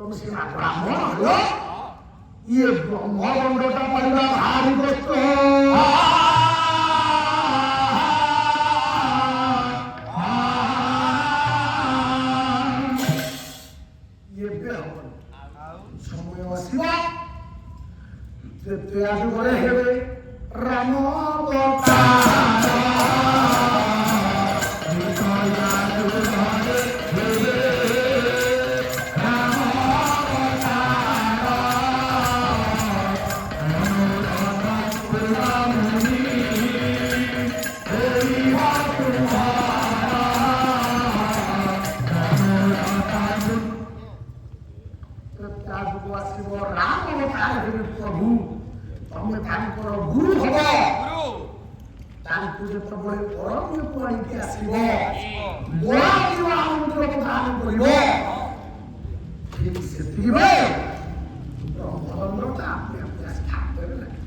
ତମେ ସିନା ବ୍ରାହ୍ମଣ ହେଲ ଇଏ ବ୍ରହ୍ମଦଣ୍ଡଟା ପାଇବା ଭାରି କଷ୍ଟ। ଏବେ ହବନି, ସମୟ ଆସିବ ଯେତେ ଆଗୁ ଘରେ ହେବେ ରାମ ଆସିବ ରାମ ଅବତାର ହେବେ ପ୍ରଭୁ, ତମେ ତାଙ୍କର ଗୁରୁ ହବ। ତାଙ୍କୁ ଯେତେବେଳେ ଅରଣ୍ୟକୁ ଆଣିକି ଆସିବ ମନ୍ଦିର ପ୍ରଦାନ କରିବ, ଠିକ ସେତିକି ବ୍ରହ୍ମଦଣ୍ଡଟା ଆପେ ଆପେ ଆସି ହାତରେ ଲାଗିବ।